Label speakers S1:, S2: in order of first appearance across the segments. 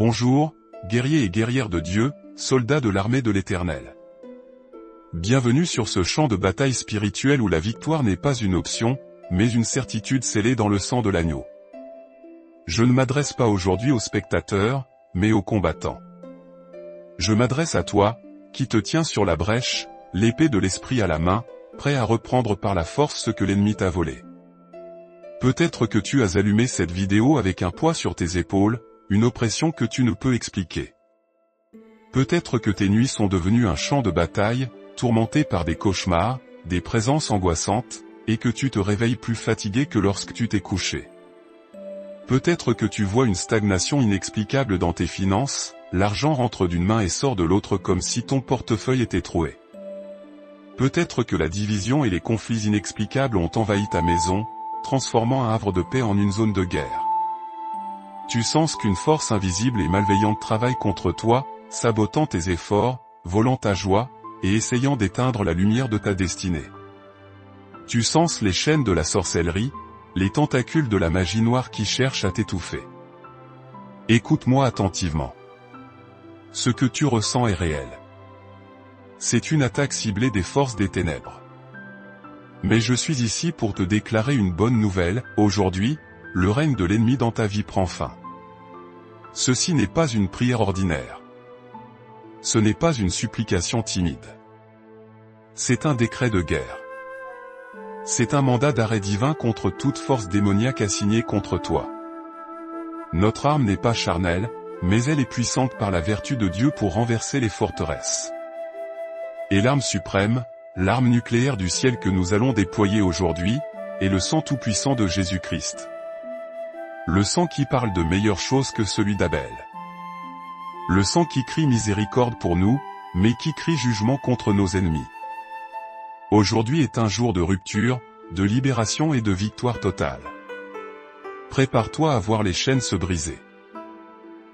S1: Bonjour, guerriers et guerrières de Dieu, soldats de l'armée de l'Éternel. Bienvenue sur ce champ de bataille spirituel où la victoire n'est pas une option, mais une certitude scellée dans le sang de l'agneau. Je ne m'adresse pas aujourd'hui aux spectateurs, mais aux combattants. Je m'adresse à toi, qui te tiens sur la brèche, l'épée de l'esprit à la main, prêt à reprendre par la force ce que l'ennemi t'a volé. Peut-être que tu as allumé cette vidéo avec un poids sur tes épaules, une oppression que tu ne peux expliquer. Peut-être que tes nuits sont devenues un champ de bataille, tourmenté par des cauchemars, des présences angoissantes, et que tu te réveilles plus fatigué que lorsque tu t'es couché. Peut-être que tu vois une stagnation inexplicable dans tes finances, l'argent rentre d'une main et sort de l'autre comme si ton portefeuille était troué. Peut-être que la division et les conflits inexplicables ont envahi ta maison, transformant un havre de paix en une zone de guerre. Tu sens qu'une force invisible et malveillante travaille contre toi, sabotant tes efforts, volant ta joie, et essayant d'éteindre la lumière de ta destinée. Tu sens les chaînes de la sorcellerie, les tentacules de la magie noire qui cherchent à t'étouffer. Écoute-moi attentivement. Ce que tu ressens est réel. C'est une attaque ciblée des forces des ténèbres. Mais je suis ici pour te déclarer une bonne nouvelle, aujourd'hui, le règne de l'ennemi dans ta vie prend fin. Ceci n'est pas une prière ordinaire. Ce n'est pas une supplication timide. C'est un décret de guerre. C'est un mandat d'arrêt divin contre toute force démoniaque assignée contre toi. Notre arme n'est pas charnelle, mais elle est puissante par la vertu de Dieu pour renverser les forteresses. Et l'arme suprême, l'arme nucléaire du ciel que nous allons déployer aujourd'hui, est le sang tout-puissant de Jésus-Christ. Le sang qui parle de meilleures choses que celui d'Abel. Le sang qui crie miséricorde pour nous, mais qui crie jugement contre nos ennemis. Aujourd'hui est un jour de rupture, de libération et de victoire totale. Prépare-toi à voir les chaînes se briser.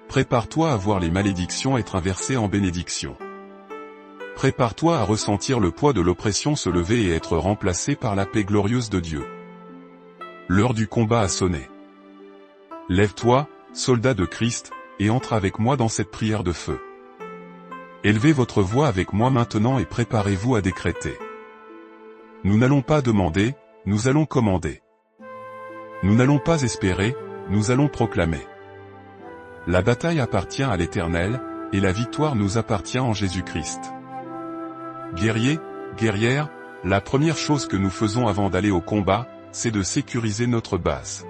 S1: Prépare-toi à voir les malédictions être inversées en bénédictions. Prépare-toi à ressentir le poids de l'oppression se lever et être remplacé par la paix glorieuse de Dieu. L'heure du combat a sonné. Lève-toi, soldat de Christ, et entre avec moi dans cette prière de feu. Élevez votre voix avec moi maintenant et préparez-vous à décréter. Nous n'allons pas demander, nous allons commander. Nous n'allons pas espérer, nous allons proclamer. La bataille appartient à l'Éternel, et la victoire nous appartient en Jésus-Christ. Guerriers, guerrières, la première chose que nous faisons avant d'aller au combat, c'est de sécuriser notre base.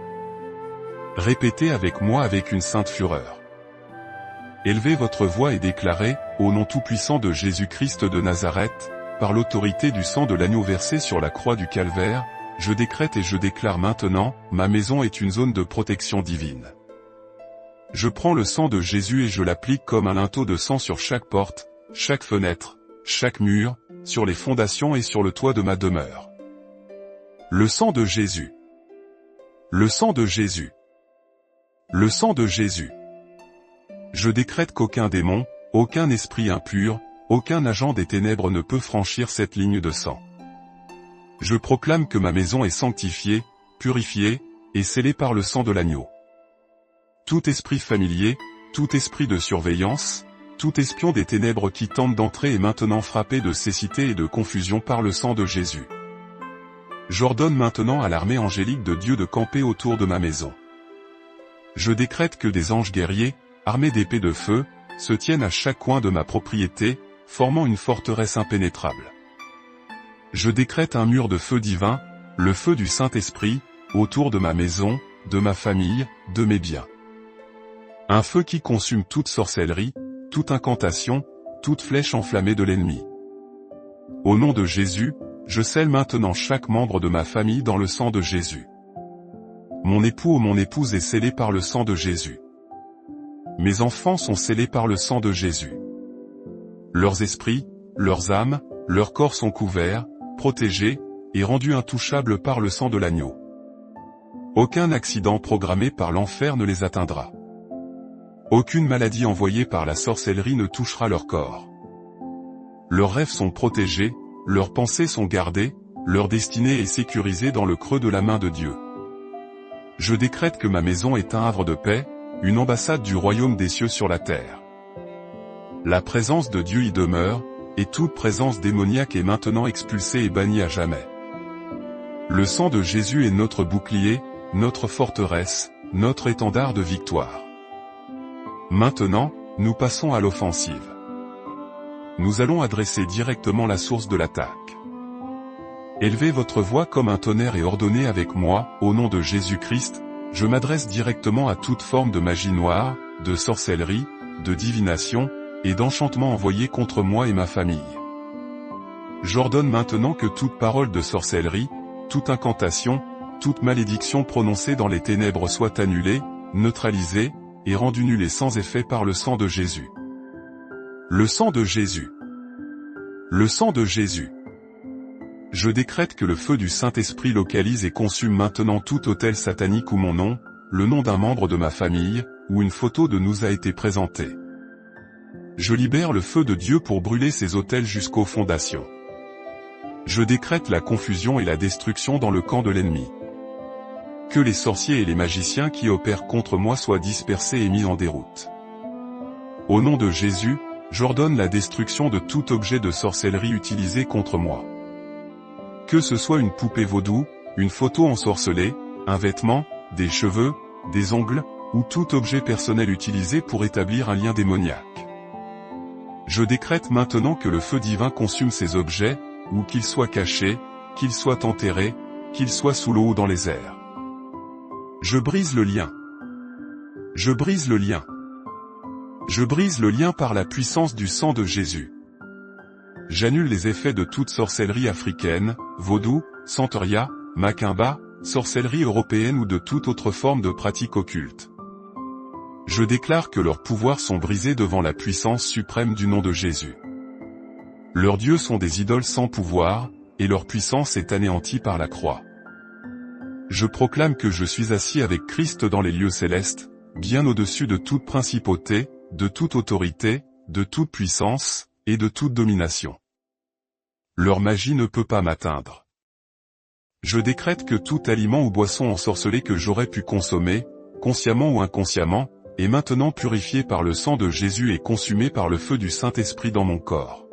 S1: Répétez avec moi avec une sainte fureur. Élevez votre voix et déclarez, au nom tout-puissant de Jésus-Christ de Nazareth, par l'autorité du sang de l'agneau versé sur la croix du calvaire, je décrète et je déclare maintenant, ma maison est une zone de protection divine. Je prends le sang de Jésus et je l'applique comme un linteau de sang sur chaque porte, chaque fenêtre, chaque mur, sur les fondations et sur le toit de ma demeure. Le sang de Jésus. Le sang de Jésus. Le sang de Jésus. Je décrète qu'aucun démon, aucun esprit impur, aucun agent des ténèbres ne peut franchir cette ligne de sang. Je proclame que ma maison est sanctifiée, purifiée, et scellée par le sang de l'agneau. Tout esprit familier, tout esprit de surveillance, tout espion des ténèbres qui tente d'entrer est maintenant frappé de cécité et de confusion par le sang de Jésus. J'ordonne maintenant à l'armée angélique de Dieu de camper autour de ma maison. Je décrète que des anges guerriers, armés d'épées de feu, se tiennent à chaque coin de ma propriété, formant une forteresse impénétrable. Je décrète un mur de feu divin, le feu du Saint-Esprit, autour de ma maison, de ma famille, de mes biens. Un feu qui consume toute sorcellerie, toute incantation, toute flèche enflammée de l'ennemi. Au nom de Jésus, je scelle maintenant chaque membre de ma famille dans le sang de Jésus. Mon époux ou mon épouse est scellé par le sang de Jésus. Mes enfants sont scellés par le sang de Jésus. Leurs esprits, leurs âmes, leurs corps sont couverts, protégés, et rendus intouchables par le sang de l'agneau. Aucun accident programmé par l'enfer ne les atteindra. Aucune maladie envoyée par la sorcellerie ne touchera leur corps. Leurs rêves sont protégés, leurs pensées sont gardées, leur destinée est sécurisée dans le creux de la main de Dieu. Je décrète que ma maison est un havre de paix, une ambassade du royaume des cieux sur la terre. La présence de Dieu y demeure, et toute présence démoniaque est maintenant expulsée et bannie à jamais. Le sang de Jésus est notre bouclier, notre forteresse, notre étendard de victoire. Maintenant, nous passons à l'offensive. Nous allons adresser directement la source de l'attaque. Élevez votre voix comme un tonnerre et ordonnez avec moi, au nom de Jésus-Christ, je m'adresse directement à toute forme de magie noire, de sorcellerie, de divination, et d'enchantement envoyé contre moi et ma famille. J'ordonne maintenant que toute parole de sorcellerie, toute incantation, toute malédiction prononcée dans les ténèbres soit annulée, neutralisée, et rendue nulle et sans effet par le sang de Jésus. Le sang de Jésus. Le sang de Jésus. Je décrète que le feu du Saint-Esprit localise et consume maintenant tout autel satanique où mon nom, le nom d'un membre de ma famille, ou une photo de nous a été présentée. Je libère le feu de Dieu pour brûler ces autels jusqu'aux fondations. Je décrète la confusion et la destruction dans le camp de l'ennemi. Que les sorciers et les magiciens qui opèrent contre moi soient dispersés et mis en déroute. Au nom de Jésus, j'ordonne la destruction de tout objet de sorcellerie utilisé contre moi. Que ce soit une poupée vaudou, une photo ensorcelée, un vêtement, des cheveux, des ongles, ou tout objet personnel utilisé pour établir un lien démoniaque. Je décrète maintenant que le feu divin consume ces objets, ou qu'ils soient cachés, qu'ils soient enterrés, qu'ils soient sous l'eau ou dans les airs. Je brise le lien. Je brise le lien. Je brise le lien par la puissance du sang de Jésus. J'annule les effets de toute sorcellerie africaine, vaudou, santeria, macumba, sorcellerie européenne ou de toute autre forme de pratique occulte. Je déclare que leurs pouvoirs sont brisés devant la puissance suprême du nom de Jésus. Leurs dieux sont des idoles sans pouvoir, et leur puissance est anéantie par la croix. Je proclame que je suis assis avec Christ dans les lieux célestes, bien au-dessus de toute principauté, de toute autorité, de toute puissance, et de toute domination. Leur magie ne peut pas m'atteindre. Je décrète que tout aliment ou boisson ensorcelé que j'aurais pu consommer, consciemment ou inconsciemment, est maintenant purifié par le sang de Jésus et consumé par le feu du Saint-Esprit dans mon corps.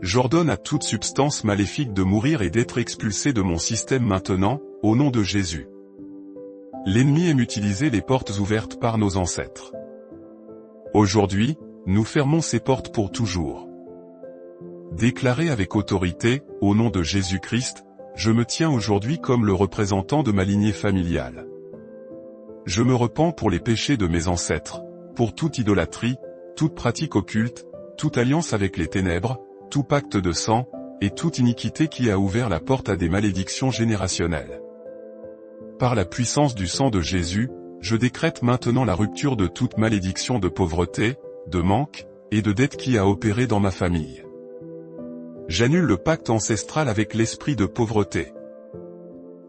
S1: J'ordonne à toute substance maléfique de mourir et d'être expulsée de mon système maintenant, au nom de Jésus. L'ennemi aime utiliser les portes ouvertes par nos ancêtres. Aujourd'hui, nous fermons ces portes pour toujours. Déclaré avec autorité, au nom de Jésus-Christ, je me tiens aujourd'hui comme le représentant de ma lignée familiale. Je me repens pour les péchés de mes ancêtres, pour toute idolâtrie, toute pratique occulte, toute alliance avec les ténèbres, tout pacte de sang, et toute iniquité qui a ouvert la porte à des malédictions générationnelles. Par la puissance du sang de Jésus, je décrète maintenant la rupture de toute malédiction de pauvreté, de manque, et de dette qui a opéré dans ma famille. J'annule le pacte ancestral avec l'esprit de pauvreté.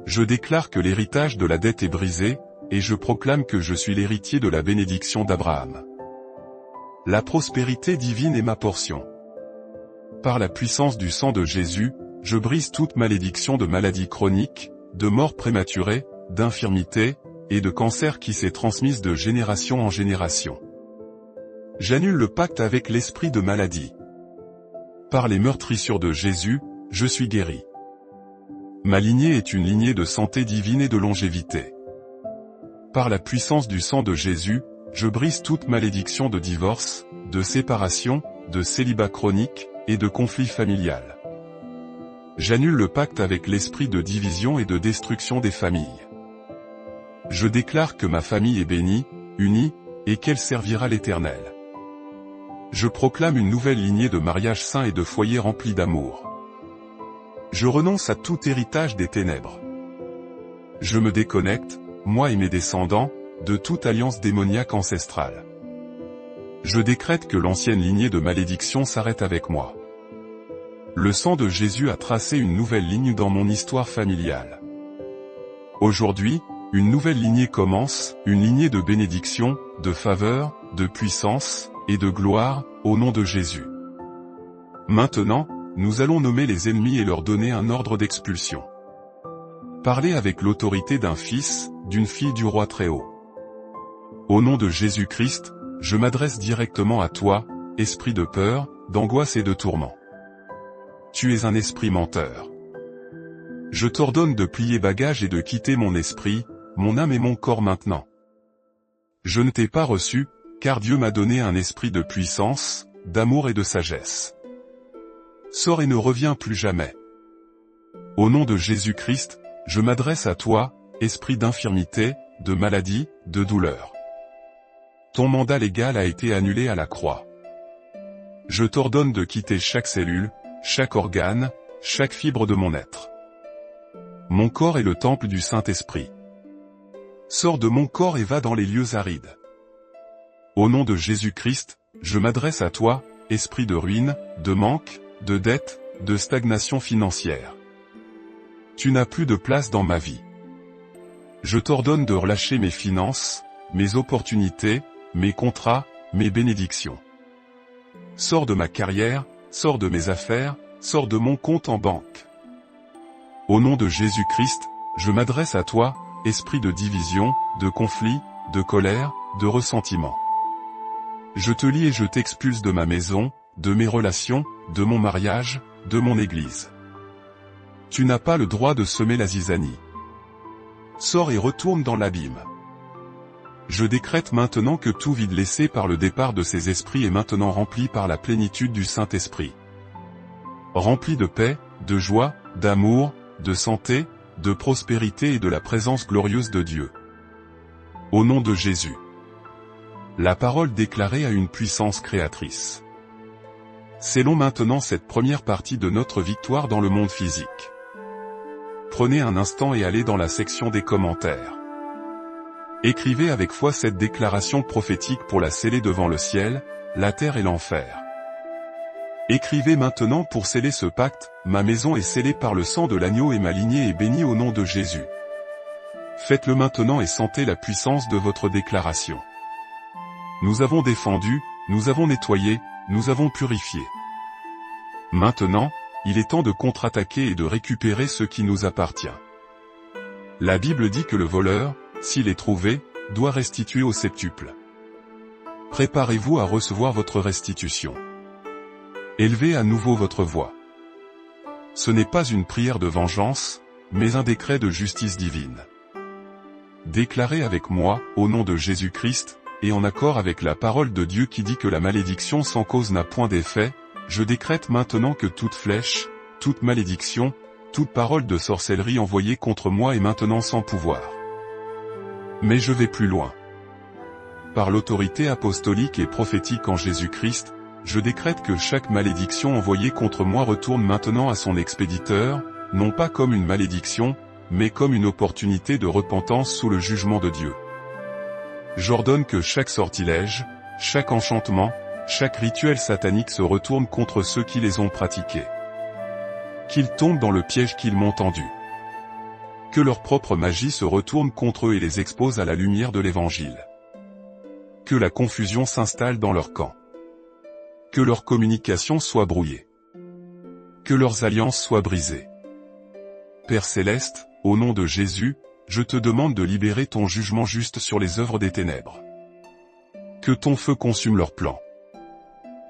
S1: Je déclare que l'héritage de la dette est brisé, et je proclame que je suis l'héritier de la bénédiction d'Abraham. La prospérité divine est ma portion. Par la puissance du sang de Jésus, je brise toute malédiction de maladie chronique, de mort prématurée, d'infirmité, et de cancer qui s'est transmise de génération en génération. J'annule le pacte avec l'esprit de maladie. Par les meurtrissures de Jésus, je suis guéri. Ma lignée est une lignée de santé divine et de longévité. Par la puissance du sang de Jésus, je brise toute malédiction de divorce, de séparation, de célibat chronique, et de conflit familial. J'annule le pacte avec l'esprit de division et de destruction des familles. Je déclare que ma famille est bénie, unie, et qu'elle servira l'Éternel. Je proclame une nouvelle lignée de mariage saint et de foyers remplis d'amour. Je renonce à tout héritage des ténèbres. Je me déconnecte, moi et mes descendants, de toute alliance démoniaque ancestrale. Je décrète que l'ancienne lignée de malédiction s'arrête avec moi. Le sang de Jésus a tracé une nouvelle ligne dans mon histoire familiale. Aujourd'hui, une nouvelle lignée commence, une lignée de bénédiction, de faveur, de puissance, et de gloire, au nom de Jésus. Maintenant, nous allons nommer les ennemis et leur donner un ordre d'expulsion. Parlez avec l'autorité d'un fils, d'une fille du roi Très-Haut. Au nom de Jésus-Christ, je m'adresse directement à toi, esprit de peur, d'angoisse et de tourment. Tu es un esprit menteur. Je t'ordonne de plier bagages et de quitter mon esprit, mon âme et mon corps maintenant. Je ne t'ai pas reçu, car Dieu m'a donné un esprit de puissance, d'amour et de sagesse. Sors et ne reviens plus jamais. Au nom de Jésus-Christ, je m'adresse à toi, esprit d'infirmité, de maladie, de douleur. Ton mandat légal a été annulé à la croix. Je t'ordonne de quitter chaque cellule, chaque organe, chaque fibre de mon être. Mon corps est le temple du Saint-Esprit. Sors de mon corps et va dans les lieux arides. Au nom de Jésus-Christ, je m'adresse à toi, esprit de ruine, de manque, de dette, de stagnation financière. Tu n'as plus de place dans ma vie. Je t'ordonne de relâcher mes finances, mes opportunités, mes contrats, mes bénédictions. Sors de ma carrière, sors de mes affaires, sors de mon compte en banque. Au nom de Jésus-Christ, je m'adresse à toi, esprit de division, de conflit, de colère, de ressentiment. Je te lie et je t'expulse de ma maison, de mes relations, de mon mariage, de mon église. Tu n'as pas le droit de semer la zizanie. Sors et retourne dans l'abîme. Je décrète maintenant que tout vide laissé par le départ de ces esprits est maintenant rempli par la plénitude du Saint-Esprit. Rempli de paix, de joie, d'amour, de santé, de prospérité et de la présence glorieuse de Dieu. Au nom de Jésus. La parole déclarée a une puissance créatrice. Scellons maintenant cette première partie de notre victoire dans le monde physique. Prenez un instant et allez dans la section des commentaires. Écrivez avec foi cette déclaration prophétique pour la sceller devant le ciel, la terre et l'enfer. Écrivez maintenant pour sceller ce pacte, ma maison est scellée par le sang de l'agneau et ma lignée est bénie au nom de Jésus. Faites-le maintenant et sentez la puissance de votre déclaration. Nous avons défendu, nous avons nettoyé, nous avons purifié. Maintenant, il est temps de contre-attaquer et de récupérer ce qui nous appartient. La Bible dit que le voleur, s'il est trouvé, doit restituer au septuple. Préparez-vous à recevoir votre restitution. Élevez à nouveau votre voix. Ce n'est pas une prière de vengeance, mais un décret de justice divine. Déclarez avec moi, au nom de Jésus-Christ, et en accord avec la parole de Dieu qui dit que la malédiction sans cause n'a point d'effet, je décrète maintenant que toute flèche, toute malédiction, toute parole de sorcellerie envoyée contre moi est maintenant sans pouvoir. Mais je vais plus loin. Par l'autorité apostolique et prophétique en Jésus-Christ, je décrète que chaque malédiction envoyée contre moi retourne maintenant à son expéditeur, non pas comme une malédiction, mais comme une opportunité de repentance sous le jugement de Dieu. J'ordonne que chaque sortilège, chaque enchantement, chaque rituel satanique se retourne contre ceux qui les ont pratiqués. Qu'ils tombent dans le piège qu'ils m'ont tendu. Que leur propre magie se retourne contre eux et les expose à la lumière de l'Évangile. Que la confusion s'installe dans leur camp. Que leur communication soit brouillée. Que leurs alliances soient brisées. Père Céleste, au nom de Jésus, je te demande de libérer ton jugement juste sur les œuvres des ténèbres. Que ton feu consume leurs plans.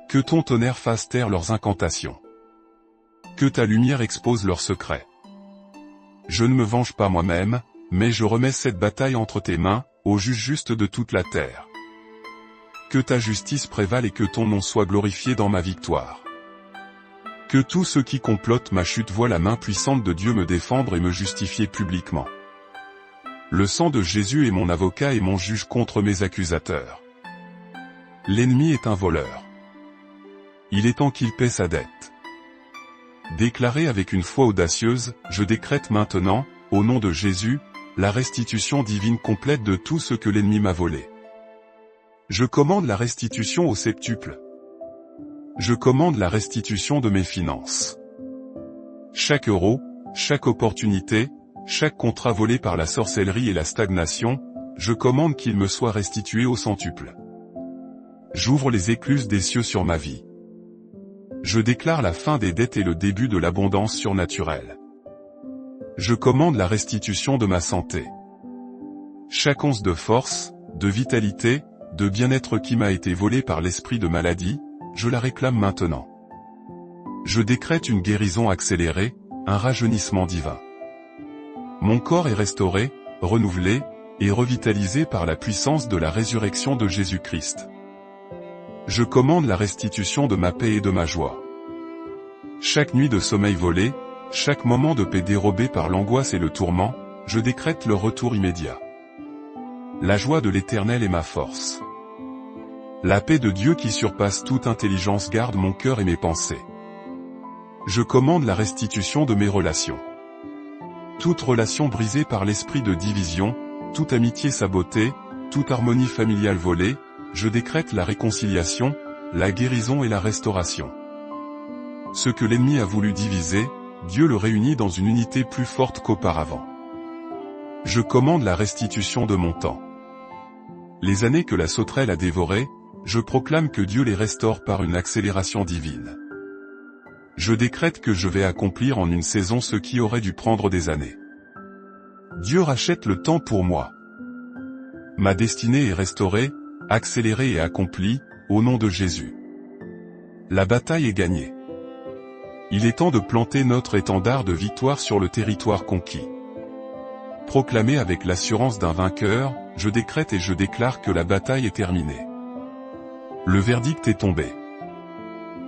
S1: Que ton tonnerre fasse taire leurs incantations. Que ta lumière expose leurs secrets. Je ne me venge pas moi-même, mais je remets cette bataille entre tes mains, ô juge juste de toute la terre. Que ta justice prévale et que ton nom soit glorifié dans ma victoire. Que tous ceux qui complotent ma chute voient la main puissante de Dieu me défendre et me justifier publiquement. Le sang de Jésus est mon avocat et mon juge contre mes accusateurs. L'ennemi est un voleur. Il est temps qu'il paie sa dette. Déclaré avec une foi audacieuse, je décrète maintenant, au nom de Jésus, la restitution divine complète de tout ce que l'ennemi m'a volé. Je commande la restitution au septuple. Je commande la restitution de mes finances. Chaque euro, chaque opportunité, chaque contrat volé par la sorcellerie et la stagnation, je commande qu'il me soit restitué au centuple. J'ouvre les écluses des cieux sur ma vie. Je déclare la fin des dettes et le début de l'abondance surnaturelle. Je commande la restitution de ma santé. Chaque once de force, de vitalité, de bien-être qui m'a été volée par l'esprit de maladie, je la réclame maintenant. Je décrète une guérison accélérée, un rajeunissement divin. Mon corps est restauré, renouvelé, et revitalisé par la puissance de la résurrection de Jésus-Christ. Je commande la restitution de ma paix et de ma joie. Chaque nuit de sommeil volé, chaque moment de paix dérobé par l'angoisse et le tourment, je décrète leur retour immédiat. La joie de l'Éternel est ma force. La paix de Dieu qui surpasse toute intelligence garde mon cœur et mes pensées. Je commande la restitution de mes relations. Toute relation brisée par l'esprit de division, toute amitié sabotée, toute harmonie familiale volée, je décrète la réconciliation, la guérison et la restauration. Ce que l'ennemi a voulu diviser, Dieu le réunit dans une unité plus forte qu'auparavant. Je commande la restitution de mon temps. Les années que la sauterelle a dévorées, je proclame que Dieu les restaure par une accélération divine. Je décrète que je vais accomplir en une saison ce qui aurait dû prendre des années. Dieu rachète le temps pour moi. Ma destinée est restaurée, accélérée et accomplie, au nom de Jésus. La bataille est gagnée. Il est temps de planter notre étendard de victoire sur le territoire conquis. Proclamé avec l'assurance d'un vainqueur, je décrète et je déclare que la bataille est terminée. Le verdict est tombé.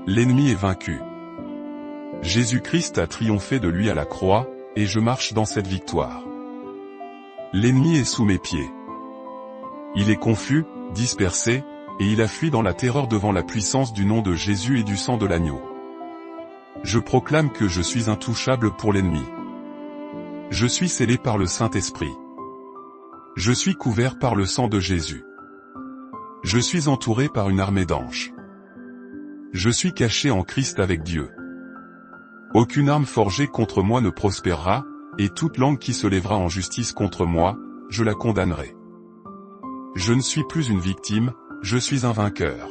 S1: L'ennemi est vaincu. Jésus-Christ a triomphé de lui à la croix, et je marche dans cette victoire. L'ennemi est sous mes pieds. Il est confus, dispersé, et il a fui dans la terreur devant la puissance du nom de Jésus et du sang de l'agneau. Je proclame que je suis intouchable pour l'ennemi. Je suis scellé par le Saint-Esprit. Je suis couvert par le sang de Jésus. Je suis entouré par une armée d'anges. Je suis caché en Christ avec Dieu. Aucune arme forgée contre moi ne prospérera, et toute langue qui se lèvera en justice contre moi, je la condamnerai. Je ne suis plus une victime, je suis un vainqueur.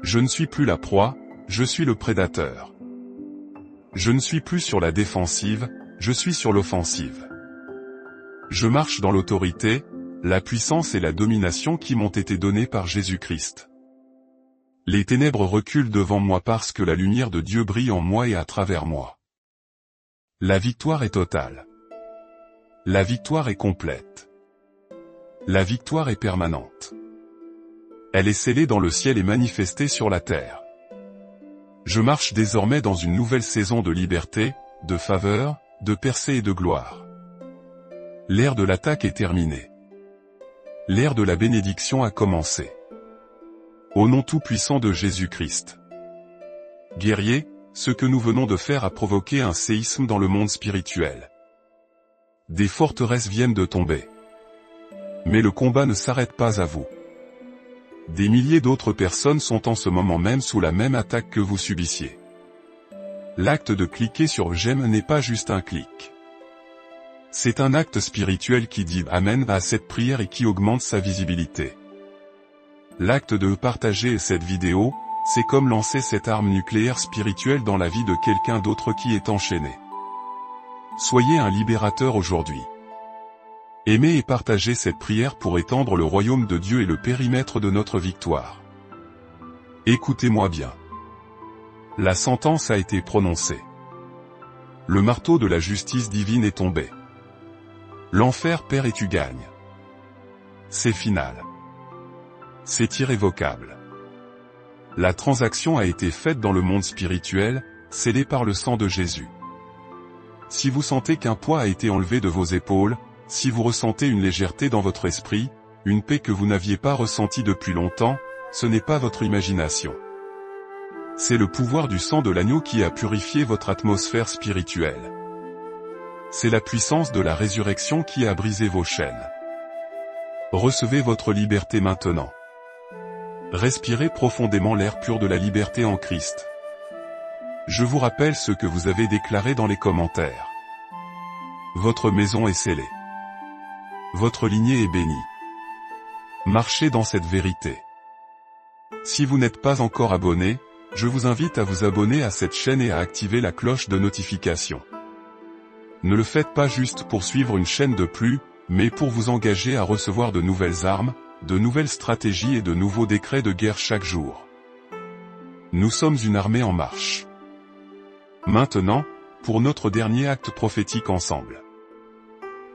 S1: Je ne suis plus la proie, je suis le prédateur. Je ne suis plus sur la défensive, je suis sur l'offensive. Je marche dans l'autorité, la puissance et la domination qui m'ont été données par Jésus-Christ. Les ténèbres reculent devant moi parce que la lumière de Dieu brille en moi et à travers moi. La victoire est totale. La victoire est complète. La victoire est permanente. Elle est scellée dans le ciel et manifestée sur la terre. Je marche désormais dans une nouvelle saison de liberté, de faveur, de percée et de gloire. L'ère de l'attaque est terminée. L'ère de la bénédiction a commencé. Au nom tout-puissant de Jésus-Christ. Guerriers, ce que nous venons de faire a provoqué un séisme dans le monde spirituel. Des forteresses viennent de tomber. Mais le combat ne s'arrête pas à vous. Des milliers d'autres personnes sont en ce moment même sous la même attaque que vous subissiez. L'acte de cliquer sur j'aime n'est pas juste un clic. C'est un acte spirituel qui dit Amen à cette prière et qui augmente sa visibilité. L'acte de partager cette vidéo, c'est comme lancer cette arme nucléaire spirituelle dans la vie de quelqu'un d'autre qui est enchaîné. Soyez un libérateur aujourd'hui. Aimez et partagez cette prière pour étendre le royaume de Dieu et le périmètre de notre victoire. Écoutez-moi bien. La sentence a été prononcée. Le marteau de la justice divine est tombé. L'enfer perd et tu gagnes. C'est final. C'est irrévocable. La transaction a été faite dans le monde spirituel, scellée par le sang de Jésus. Si vous sentez qu'un poids a été enlevé de vos épaules, si vous ressentez une légèreté dans votre esprit, une paix que vous n'aviez pas ressentie depuis longtemps, ce n'est pas votre imagination. C'est le pouvoir du sang de l'agneau qui a purifié votre atmosphère spirituelle. C'est la puissance de la résurrection qui a brisé vos chaînes. Recevez votre liberté maintenant. Respirez profondément l'air pur de la liberté en Christ. Je vous rappelle ce que vous avez déclaré dans les commentaires. Votre maison est scellée. Votre lignée est bénie. Marchez dans cette vérité. Si vous n'êtes pas encore abonné, je vous invite à vous abonner à cette chaîne et à activer la cloche de notification. Ne le faites pas juste pour suivre une chaîne de plus, mais pour vous engager à recevoir de nouvelles armes, de nouvelles stratégies et de nouveaux décrets de guerre chaque jour. Nous sommes une armée en marche. Maintenant, pour notre dernier acte prophétique ensemble.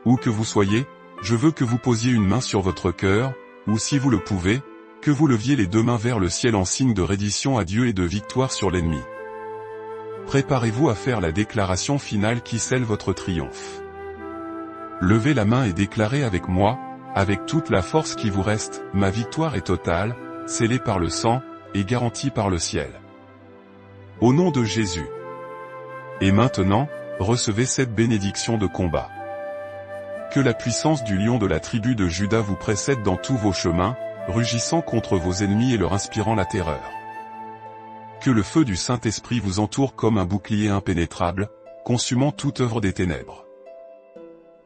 S1: Où que vous soyez, je veux que vous posiez une main sur votre cœur, ou si vous le pouvez, que vous leviez les deux mains vers le ciel en signe de reddition à Dieu et de victoire sur l'ennemi. Préparez-vous à faire la déclaration finale qui scelle votre triomphe. Levez la main et déclarez avec moi, avec toute la force qui vous reste, ma victoire est totale, scellée par le sang, et garantie par le ciel. Au nom de Jésus. Et maintenant, recevez cette bénédiction de combat. Que la puissance du lion de la tribu de Juda vous précède dans tous vos chemins, rugissant contre vos ennemis et leur inspirant la terreur. Que le feu du Saint-Esprit vous entoure comme un bouclier impénétrable, consumant toute œuvre des ténèbres.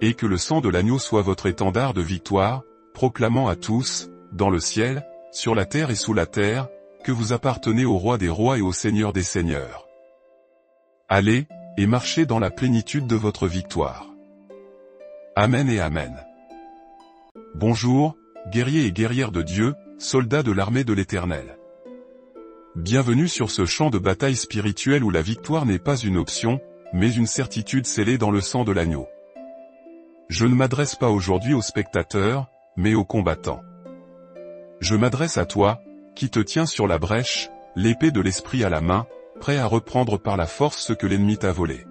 S1: Et que le sang de l'agneau soit votre étendard de victoire, proclamant à tous, dans le ciel, sur la terre et sous la terre, que vous appartenez au roi des rois et au Seigneur des seigneurs. Allez, et marchez dans la plénitude de votre victoire. Amen et Amen. Bonjour, guerriers et guerrières de Dieu, soldats de l'armée de l'Éternel. Bienvenue sur ce champ de bataille spirituel où la victoire n'est pas une option, mais une certitude scellée dans le sang de l'agneau. Je ne m'adresse pas aujourd'hui aux spectateurs, mais aux combattants. Je m'adresse à toi, qui te tiens sur la brèche, l'épée de l'esprit à la main, prêt à reprendre par la force ce que l'ennemi t'a volé.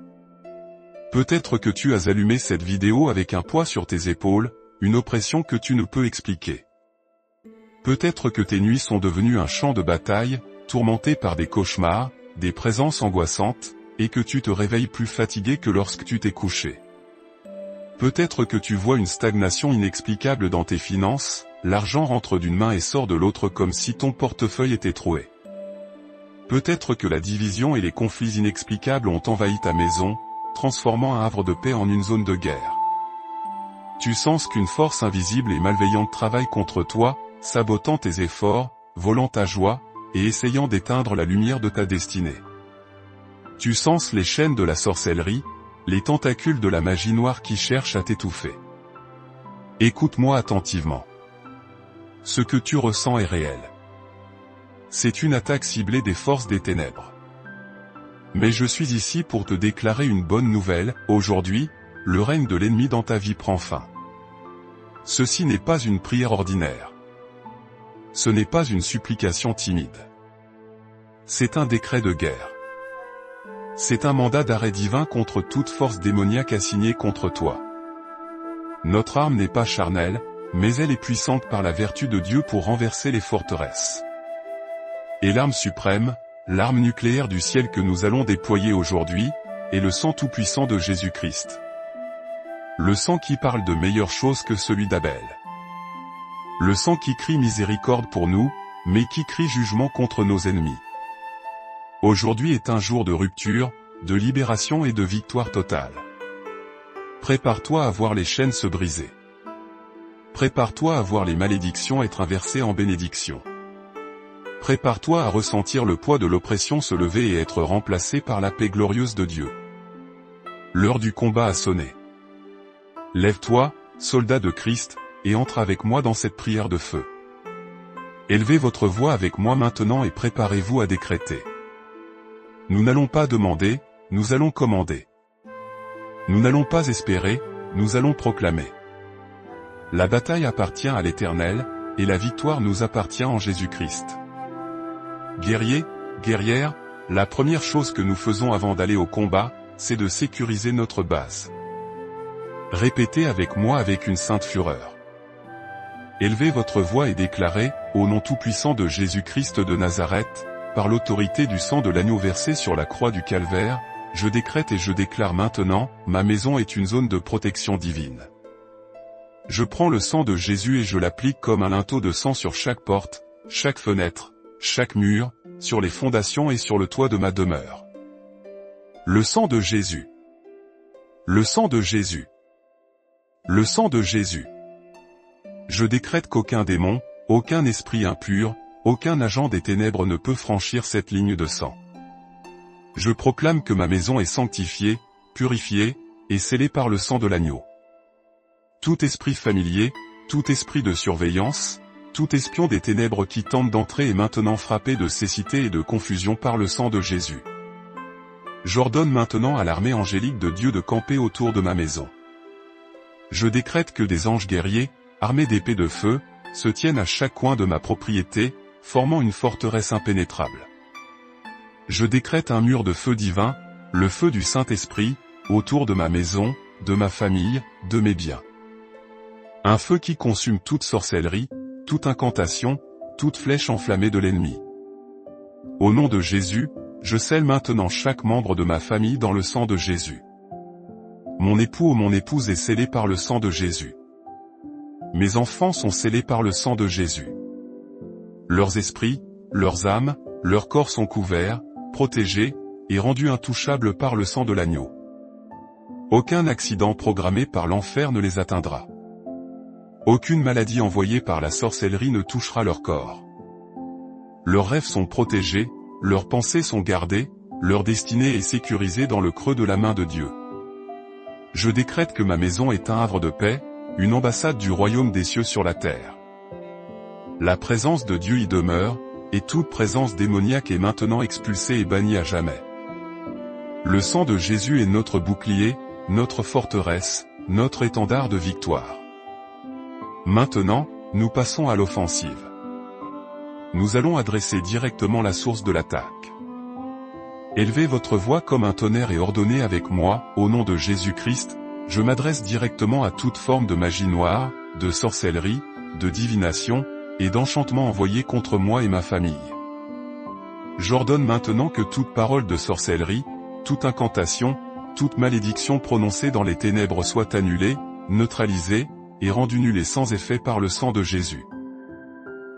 S1: Peut-être que tu as allumé cette vidéo avec un poids sur tes épaules, une oppression que tu ne peux expliquer. Peut-être que tes nuits sont devenues un champ de bataille, tourmenté par des cauchemars, des présences angoissantes, et que tu te réveilles plus fatigué que lorsque tu t'es couché. Peut-être que tu vois une stagnation inexplicable dans tes finances, l'argent rentre d'une main et sort de l'autre comme si ton portefeuille était troué. Peut-être que la division et les conflits inexplicables ont envahi ta maison, transformant un havre de paix en une zone de guerre. Tu sens qu'une force invisible et malveillante travaille contre toi, sabotant tes efforts, volant ta joie, et essayant d'éteindre la lumière de ta destinée. Tu sens les chaînes de la sorcellerie, les tentacules de la magie noire qui cherchent à t'étouffer. Écoute-moi attentivement. Ce que tu ressens est réel. C'est une attaque ciblée des forces des ténèbres. Mais je suis ici pour te déclarer une bonne nouvelle, aujourd'hui, le règne de l'ennemi dans ta vie prend fin. Ceci n'est pas une prière ordinaire. Ce n'est pas une supplication timide. C'est un décret de guerre. C'est un mandat d'arrêt divin contre toute force démoniaque assignée contre toi. Notre arme n'est pas charnelle, mais elle est puissante par la vertu de Dieu pour renverser les forteresses. Et l'arme suprême, l'arme nucléaire du ciel que nous allons déployer aujourd'hui, est le sang tout-puissant de Jésus-Christ. Le sang qui parle de meilleure chose que celui d'Abel. Le sang qui crie miséricorde pour nous, mais qui crie jugement contre nos ennemis. Aujourd'hui est un jour de rupture, de libération et de victoire totale. Prépare-toi à voir les chaînes se briser. Prépare-toi à voir les malédictions être inversées en bénédictions. Prépare-toi à ressentir le poids de l'oppression se lever et être remplacé par la paix glorieuse de Dieu. L'heure du combat a sonné. Lève-toi, soldat de Christ, et entre avec moi dans cette prière de feu. Élevez votre voix avec moi maintenant et préparez-vous à décréter. Nous n'allons pas demander, nous allons commander. Nous n'allons pas espérer, nous allons proclamer. La bataille appartient à l'Éternel, et la victoire nous appartient en Jésus-Christ. Guerriers, guerrières, la première chose que nous faisons avant d'aller au combat, c'est de sécuriser notre base. Répétez avec moi avec une sainte fureur. Élevez votre voix et déclarez, au nom tout-puissant de Jésus-Christ de Nazareth, par l'autorité du sang de l'agneau versé sur la croix du calvaire, je décrète et je déclare maintenant, ma maison est une zone de protection divine. Je prends le sang de Jésus et je l'applique comme un linteau de sang sur chaque porte, chaque fenêtre, chaque mur, sur les fondations et sur le toit de ma demeure. Le sang de Jésus. Le sang de Jésus. Le sang de Jésus. Je décrète qu'aucun démon, aucun esprit impur, aucun agent des ténèbres ne peut franchir cette ligne de sang. Je proclame que ma maison est sanctifiée, purifiée, et scellée par le sang de l'agneau. tout esprit familier, tout esprit de surveillance, tout espion des ténèbres qui tente d'entrer est maintenant frappé de cécité et de confusion par le sang de Jésus. J'ordonne maintenant à l'armée angélique de Dieu de camper autour de ma maison. Je décrète que des anges guerriers, armés d'épées de feu, se tiennent à chaque coin de ma propriété, formant une forteresse impénétrable. Je décrète un mur de feu divin, le feu du Saint-Esprit, autour de ma maison, de ma famille, de mes biens. Un feu qui consume toute sorcellerie, toute incantation, toute flèche enflammée de l'ennemi. Au nom de Jésus, je scelle maintenant chaque membre de ma famille dans le sang de Jésus. Mon époux ou mon épouse est scellé par le sang de Jésus. Mes enfants sont scellés par le sang de Jésus. Leurs esprits, leurs âmes, leurs corps sont couverts, protégés, et rendus intouchables par le sang de l'agneau. Aucun accident programmé par l'enfer ne les atteindra. Aucune maladie envoyée par la sorcellerie ne touchera leur corps. Leurs rêves sont protégés, leurs pensées sont gardées, leur destinée est sécurisée dans le creux de la main de Dieu. Je décrète que ma maison est un havre de paix, une ambassade du royaume des cieux sur la terre. La présence de Dieu y demeure, et toute présence démoniaque est maintenant expulsée et bannie à jamais. Le sang de Jésus est notre bouclier, notre forteresse, notre étendard de victoire. Maintenant, nous passons à l'offensive. Nous allons adresser directement la source de l'attaque. Élevez votre voix comme un tonnerre et ordonnez avec moi, au nom de Jésus-Christ, je m'adresse directement à toute forme de magie noire, de sorcellerie, de divination, et d'enchantement envoyé contre moi et ma famille. J'ordonne maintenant que toute parole de sorcellerie, toute incantation, toute malédiction prononcée dans les ténèbres soit annulée, neutralisée, et rendue nulle et sans effet par le sang de Jésus.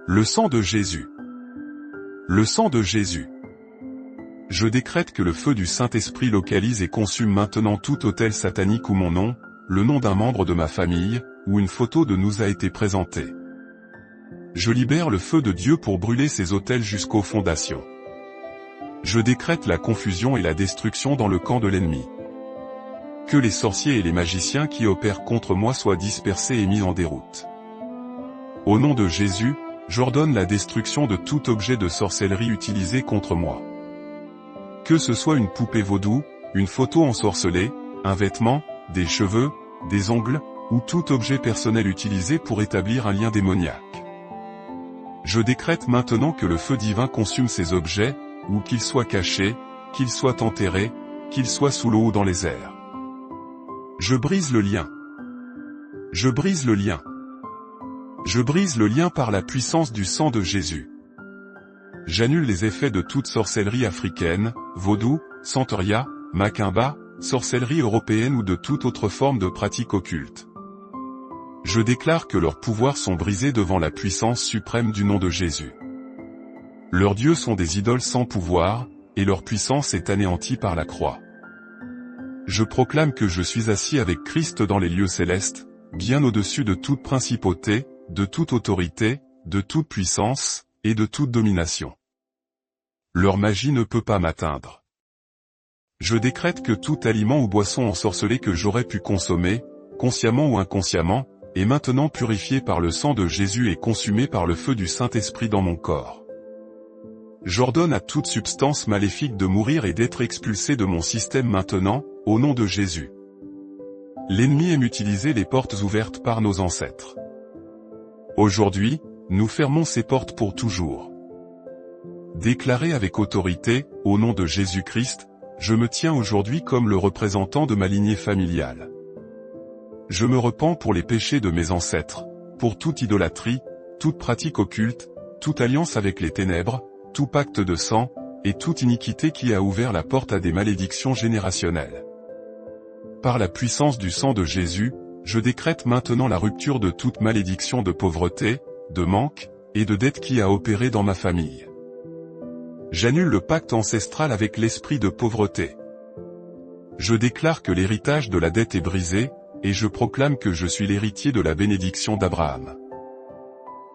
S1: Le sang de Jésus. Le sang de Jésus. Je décrète que le feu du Saint-Esprit localise et consume maintenant tout autel satanique où mon nom, le nom d'un membre de ma famille, ou une photo de nous a été présentée. Je libère le feu de Dieu pour brûler ces autels jusqu'aux fondations. Je décrète la confusion et la destruction dans le camp de l'ennemi. Que les sorciers et les magiciens qui opèrent contre moi soient dispersés et mis en déroute. Au nom de Jésus, j'ordonne la destruction de tout objet de sorcellerie utilisé contre moi. Que ce soit une poupée vaudou, une photo ensorcelée, un vêtement, des cheveux, des ongles, ou tout objet personnel utilisé pour établir un lien démoniaque. Je décrète maintenant que le feu divin consume ces objets, ou qu'ils soient cachés, qu'ils soient enterrés, qu'ils soient sous l'eau ou dans les airs. Je brise le lien. Je brise le lien. Je brise le lien par la puissance du sang de Jésus. J'annule les effets de toute sorcellerie africaine, vaudou, santeria, macumba, sorcellerie européenne ou de toute autre forme de pratique occulte. Je déclare que leurs pouvoirs sont brisés devant la puissance suprême du nom de Jésus. Leurs dieux sont des idoles sans pouvoir, et leur puissance est anéantie par la croix. Je proclame que je suis assis avec Christ dans les lieux célestes, bien au-dessus de toute principauté, de toute autorité, de toute puissance, et de toute domination. Leur magie ne peut pas m'atteindre. Je décrète que tout aliment ou boisson ensorcelé que j'aurais pu consommer, consciemment ou inconsciemment, est maintenant purifié par le sang de Jésus et consumé par le feu du Saint-Esprit dans mon corps. J'ordonne à toute substance maléfique de mourir et d'être expulsée de mon système maintenant, au nom de Jésus. L'ennemi aime utiliser les portes ouvertes par nos ancêtres. Aujourd'hui, nous fermons ces portes pour toujours. Déclaré avec autorité, au nom de Jésus-Christ, je me tiens aujourd'hui comme le représentant de ma lignée familiale. Je me repens pour les péchés de mes ancêtres, pour toute idolâtrie, toute pratique occulte, toute alliance avec les ténèbres, tout pacte de sang, et toute iniquité qui a ouvert la porte à des malédictions générationnelles. Par la puissance du sang de Jésus, je décrète maintenant la rupture de toute malédiction de pauvreté, de manque, et de dette qui a opéré dans ma famille. J'annule le pacte ancestral avec l'esprit de pauvreté. Je déclare que l'héritage de la dette est brisé, et je proclame que je suis l'héritier de la bénédiction d'Abraham.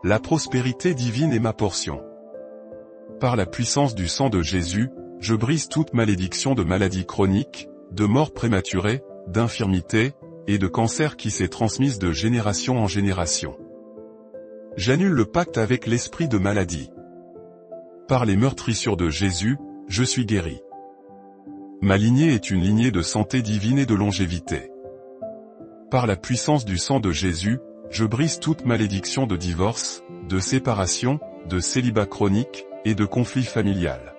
S1: La prospérité divine est ma portion. Par la puissance du sang de Jésus, je brise toute malédiction de maladie chronique, de mort prématurée, d'infirmité, et de cancer qui s'est transmise de génération en génération. J'annule le pacte avec l'esprit de maladie. Par les meurtrissures de Jésus, je suis guéri. Ma lignée est une lignée de santé divine et de longévité. Par la puissance du sang de Jésus, je brise toute malédiction de divorce, de séparation, de célibat chronique, et de conflit familial.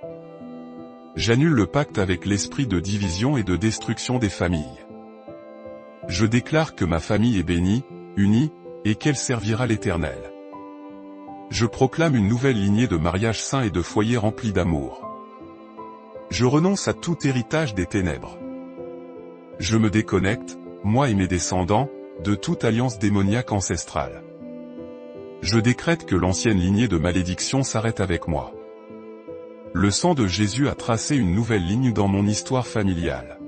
S1: J'annule le pacte avec l'esprit de division et de destruction des familles. Je déclare que ma famille est bénie, unie, et qu'elle servira l'Éternel. Je proclame une nouvelle lignée de mariage saint et de foyers remplis d'amour. Je renonce à tout héritage des ténèbres. Je me déconnecte, moi et mes descendants, de toute alliance démoniaque ancestrale. Je décrète que l'ancienne lignée de malédiction s'arrête avec moi. Le sang de Jésus a tracé une nouvelle ligne dans mon histoire familiale.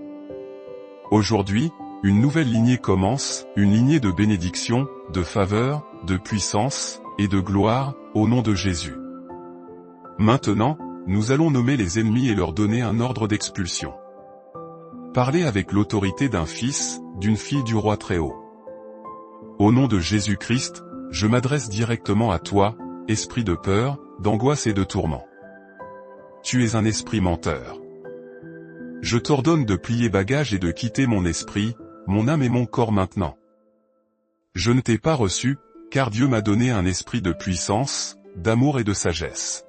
S1: Aujourd'hui, une nouvelle lignée commence, une lignée de bénédiction, de faveur, de puissance, et de gloire, au nom de Jésus. Maintenant, nous allons nommer les ennemis et leur donner un ordre d'expulsion. Parlez avec l'autorité d'un fils, d'une fille du roi Très-Haut. Au nom de Jésus-Christ, je m'adresse directement à toi, esprit de peur, d'angoisse et de tourment. Tu es un esprit menteur. Je t'ordonne de plier bagages et de quitter mon esprit, mon âme et mon corps maintenant. Je ne t'ai pas reçu, car Dieu m'a donné un esprit de puissance, d'amour et de sagesse.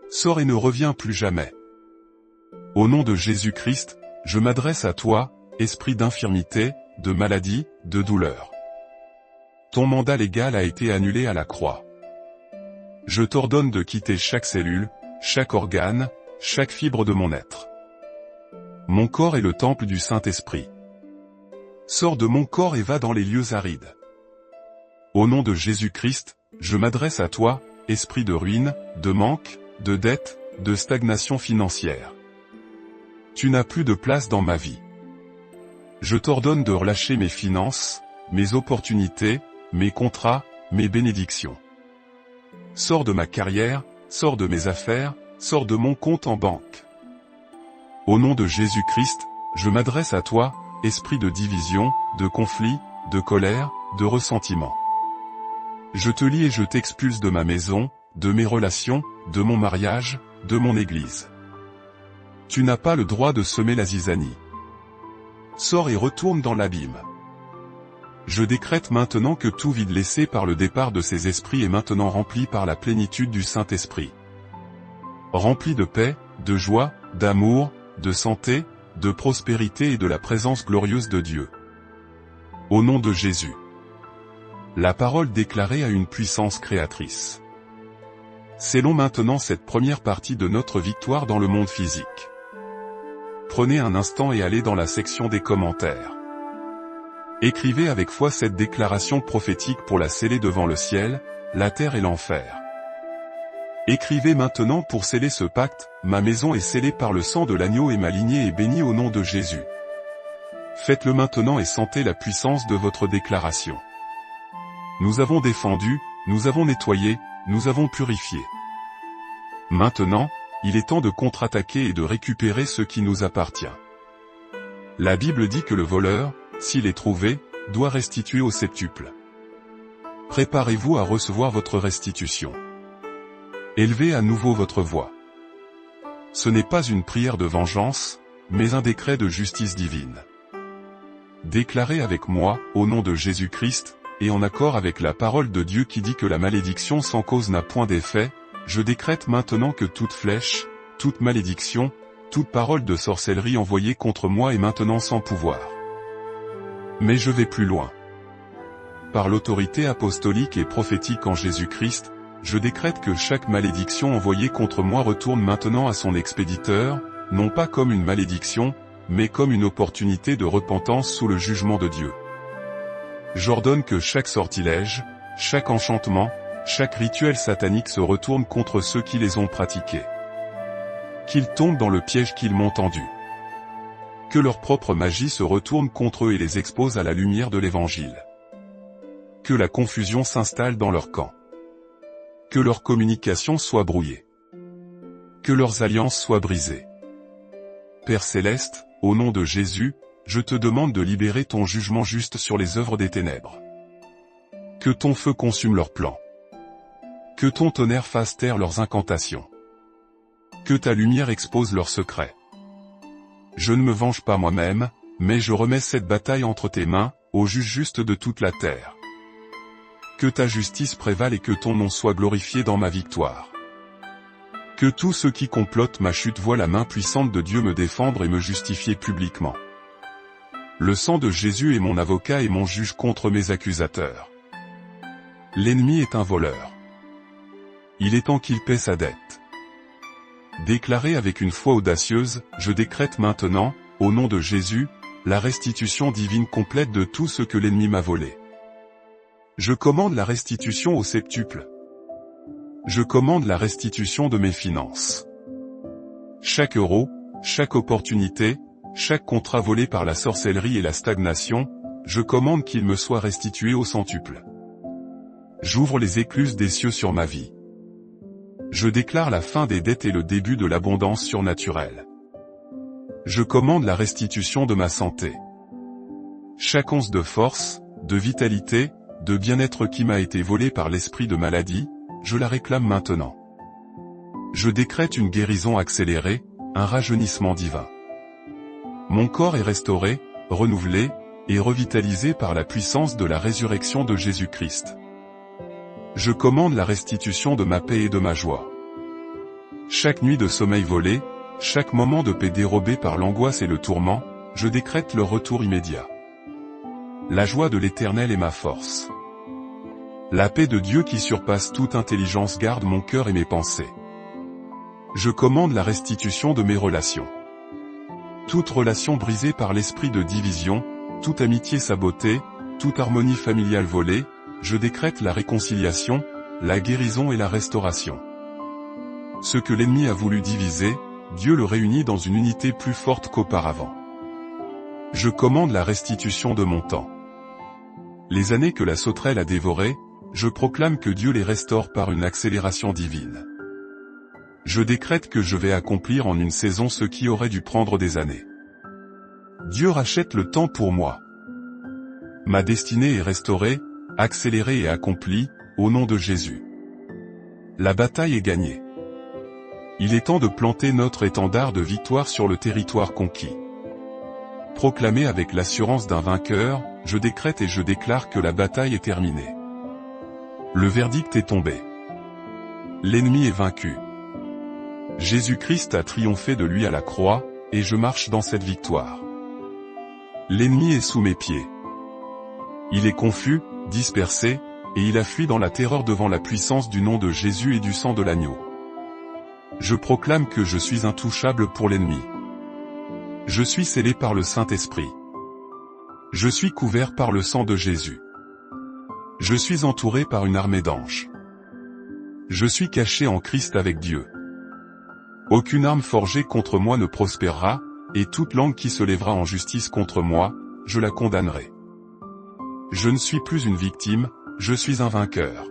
S1: Sors et ne reviens plus jamais. Au nom de Jésus-Christ, je m'adresse à toi, esprit d'infirmité, de maladie, de douleur. Ton mandat légal a été annulé à la croix. Je t'ordonne de quitter chaque cellule, chaque organe, chaque fibre de mon être. Mon corps est le temple du Saint-Esprit. Sors de mon corps et va dans les lieux arides. Au nom de Jésus-Christ, je m'adresse à toi, esprit de ruine, de manque, de dette, de stagnation financière. Tu n'as plus de place dans ma vie. Je t'ordonne de relâcher mes finances, mes opportunités, mes contrats, mes bénédictions. Sors de ma carrière, sors de mes affaires, sors de mon compte en banque. Au nom de Jésus-Christ, je m'adresse à toi, esprit de division, de conflit, de colère, de ressentiment. Je te lie et je t'expulse de ma maison, de mes relations, de mon mariage, de mon église. Tu n'as pas le droit de semer la zizanie. Sors et retourne dans l'abîme. Je décrète maintenant que tout vide laissé par le départ de ces esprits est maintenant rempli par la plénitude du Saint-Esprit. Rempli de paix, de joie, d'amour, de santé, de prospérité et de la présence glorieuse de Dieu. Au nom de Jésus. La parole déclarée a une puissance créatrice. Scellons maintenant cette première partie de notre victoire dans le monde physique. Prenez un instant et allez dans la section des commentaires. Écrivez avec foi cette déclaration prophétique pour la sceller devant le ciel, la terre et l'enfer. Écrivez maintenant pour sceller ce pacte, ma maison est scellée par le sang de l'agneau et ma lignée est bénie au nom de Jésus. Faites-le maintenant et sentez la puissance de votre déclaration. Nous avons défendu, nous avons nettoyé, nous avons purifié. Maintenant, il est temps de contre-attaquer et de récupérer ce qui nous appartient. La Bible dit que le voleur, s'il est trouvé, doit restituer au septuple. Préparez-vous à recevoir votre restitution. Élevez à nouveau votre voix. Ce n'est pas une prière de vengeance, mais un décret de justice divine. Déclarez avec moi, au nom de Jésus-Christ, et en accord avec la parole de Dieu qui dit que la malédiction sans cause n'a point d'effet, je décrète maintenant que toute flèche, toute malédiction, toute parole de sorcellerie envoyée contre moi est maintenant sans pouvoir. Mais je vais plus loin. Par l'autorité apostolique et prophétique en Jésus-Christ, je décrète que chaque malédiction envoyée contre moi retourne maintenant à son expéditeur, non pas comme une malédiction, mais comme une opportunité de repentance sous le jugement de Dieu. J'ordonne que chaque sortilège, chaque enchantement, chaque rituel satanique se retourne contre ceux qui les ont pratiqués. Qu'ils tombent dans le piège qu'ils m'ont tendu. Que leur propre magie se retourne contre eux et les expose à la lumière de l'Évangile. Que la confusion s'installe dans leur camp. Que leur communication soit brouillée. Que leurs alliances soient brisées. Père céleste, au nom de Jésus, je te demande de libérer ton jugement juste sur les œuvres des ténèbres. Que ton feu consume leurs plans. Que ton tonnerre fasse taire leurs incantations. Que ta lumière expose leurs secrets. Je ne me venge pas moi-même, mais je remets cette bataille entre tes mains, ô juge juste de toute la terre. Que ta justice prévale et que ton nom soit glorifié dans ma victoire. Que tous ceux qui complotent ma chute voient la main puissante de Dieu me défendre et me justifier publiquement. Le sang de Jésus est mon avocat et mon juge contre mes accusateurs. L'ennemi est un voleur. Il est temps qu'il paie sa dette. Déclaré avec une foi audacieuse, je décrète maintenant, au nom de Jésus, la restitution divine complète de tout ce que l'ennemi m'a volé. Je commande la restitution au septuple. Je commande la restitution de mes finances. Chaque euro, chaque opportunité, chaque contrat volé par la sorcellerie et la stagnation, je commande qu'il me soit restitué au centuple. J'ouvre les écluses des cieux sur ma vie. Je déclare la fin des dettes et le début de l'abondance surnaturelle. Je commande la restitution de ma santé. Chaque once de force, de vitalité, de bien-être qui m'a été volé par l'esprit de maladie, je la réclame maintenant. Je décrète une guérison accélérée, un rajeunissement divin. Mon corps est restauré, renouvelé, et revitalisé par la puissance de la résurrection de Jésus-Christ. Je commande la restitution de ma paix et de ma joie. Chaque nuit de sommeil volé, chaque moment de paix dérobé par l'angoisse et le tourment, je décrète leur retour immédiat. La joie de l'Éternel est ma force. La paix de Dieu qui surpasse toute intelligence garde mon cœur et mes pensées. Je commande la restitution de mes relations. Toute relation brisée par l'esprit de division, toute amitié sabotée, toute harmonie familiale volée, je décrète la réconciliation, la guérison et la restauration. Ce que l'ennemi a voulu diviser, Dieu le réunit dans une unité plus forte qu'auparavant. Je commande la restitution de mon temps. Les années que la sauterelle a dévorées, je proclame que Dieu les restaure par une accélération divine. Je décrète que je vais accomplir en une saison ce qui aurait dû prendre des années. Dieu rachète le temps pour moi. Ma destinée est restaurée, accélérée et accomplie, au nom de Jésus. La bataille est gagnée. Il est temps de planter notre étendard de victoire sur le territoire conquis. Proclamé avec l'assurance d'un vainqueur, je décrète et je déclare que la bataille est terminée. Le verdict est tombé. L'ennemi est vaincu. Jésus-Christ a triomphé de lui à la croix, et je marche dans cette victoire. L'ennemi est sous mes pieds. Il est confus, dispersé, et il a fui dans la terreur devant la puissance du nom de Jésus et du sang de l'agneau. Je proclame que je suis intouchable pour l'ennemi. Je suis scellé par le Saint-Esprit. Je suis couvert par le sang de Jésus. Je suis entouré par une armée d'anges. Je suis caché en Christ avec Dieu. Aucune arme forgée contre moi ne prospérera, et toute langue qui se lèvera en justice contre moi, je la condamnerai. Je ne suis plus une victime, je suis un vainqueur.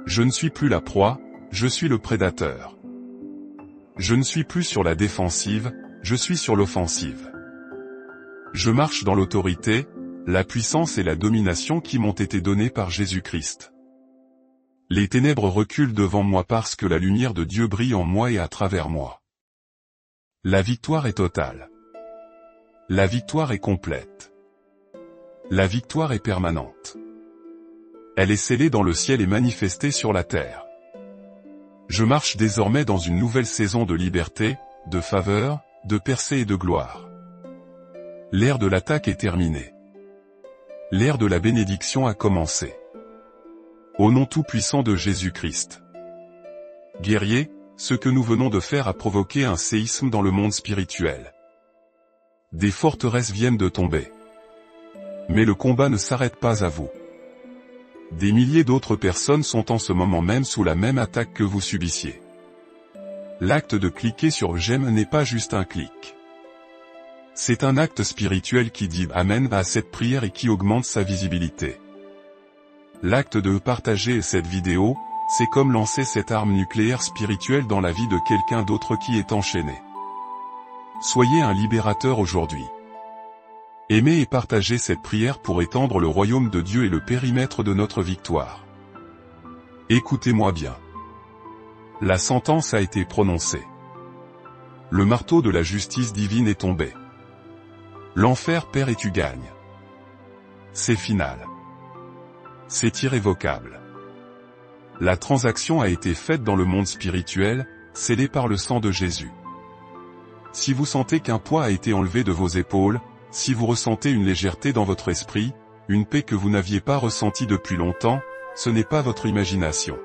S1: Je ne suis plus la proie, je suis le prédateur. Je ne suis plus sur la défensive, je suis sur l'offensive. Je marche dans l'autorité, la puissance et la domination qui m'ont été données par Jésus-Christ. Les ténèbres reculent devant moi parce que la lumière de Dieu brille en moi et à travers moi. La victoire est totale. La victoire est complète. La victoire est permanente. Elle est scellée dans le ciel et manifestée sur la terre. Je marche désormais dans une nouvelle saison de liberté, de faveur, de percée et de gloire. L'ère de l'attaque est terminée. L'ère de la bénédiction a commencé. Au nom tout-puissant de Jésus-Christ. Guerriers, ce que nous venons de faire a provoqué un séisme dans le monde spirituel. Des forteresses viennent de tomber. Mais le combat ne s'arrête pas à vous. Des milliers d'autres personnes sont en ce moment même sous la même attaque que vous subissiez. L'acte de cliquer sur j'aime n'est pas juste un clic. C'est un acte spirituel qui dit Amen à cette prière et qui augmente sa visibilité. L'acte de partager cette vidéo, c'est comme lancer cette arme nucléaire spirituelle dans la vie de quelqu'un d'autre qui est enchaîné. Soyez un libérateur aujourd'hui. Aimez et partagez cette prière pour étendre le royaume de Dieu et le périmètre de notre victoire. Écoutez-moi bien. La sentence a été prononcée. Le marteau de la justice divine est tombé. L'enfer perd et tu gagnes. C'est final. C'est irrévocable. La transaction a été faite dans le monde spirituel, scellée par le sang de Jésus. Si vous sentez qu'un poids a été enlevé de vos épaules, si vous ressentez une légèreté dans votre esprit, une paix que vous n'aviez pas ressentie depuis longtemps, ce n'est pas votre imagination.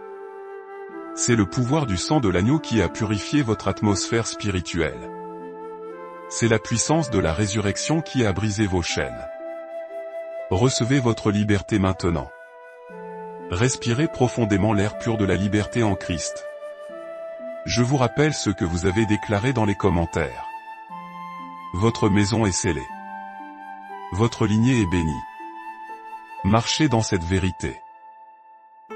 S1: C'est le pouvoir du sang de l'agneau qui a purifié votre atmosphère spirituelle. C'est la puissance de la résurrection qui a brisé vos chaînes. Recevez votre liberté maintenant. Respirez profondément l'air pur de la liberté en Christ. Je vous rappelle ce que vous avez déclaré dans les commentaires. Votre maison est scellée. Votre lignée est bénie. Marchez dans cette vérité.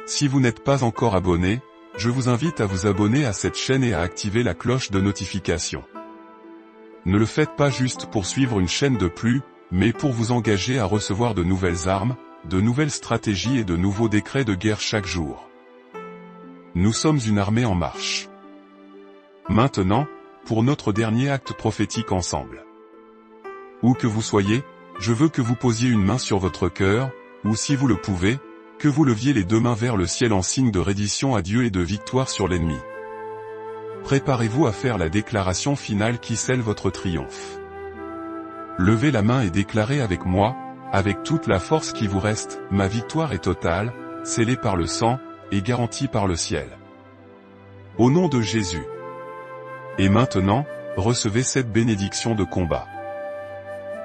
S1: Si vous n'êtes pas encore abonné, je vous invite à vous abonner à cette chaîne et à activer la cloche de notification. Ne le faites pas juste pour suivre une chaîne de plus, mais pour vous engager à recevoir de nouvelles armes, de nouvelles stratégies et de nouveaux décrets de guerre chaque jour. Nous sommes une armée en marche. Maintenant, pour notre dernier acte prophétique ensemble. Où que vous soyez, je veux que vous posiez une main sur votre cœur, ou si vous le pouvez, que vous leviez les deux mains vers le ciel en signe de reddition à Dieu et de victoire sur l'ennemi. Préparez-vous à faire la déclaration finale qui scelle votre triomphe. Levez la main et déclarez avec moi, avec toute la force qui vous reste, ma victoire est totale, scellée par le sang, et garantie par le ciel. Au nom de Jésus. Et maintenant, recevez cette bénédiction de combat.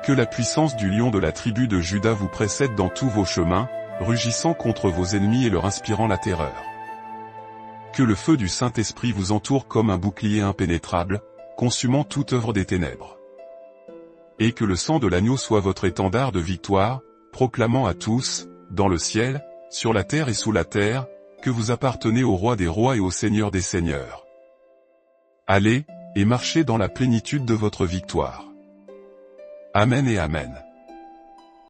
S1: Que la puissance du lion de la tribu de Juda vous précède dans tous vos chemins, rugissant contre vos ennemis et leur inspirant la terreur. Que le feu du Saint-Esprit vous entoure comme un bouclier impénétrable, consumant toute œuvre des ténèbres. Et que le sang de l'agneau soit votre étendard de victoire, proclamant à tous, dans le ciel, sur la terre et sous la terre, que vous appartenez au roi des rois et au seigneur des seigneurs. Allez, et marchez dans la plénitude de votre victoire. Amen et Amen.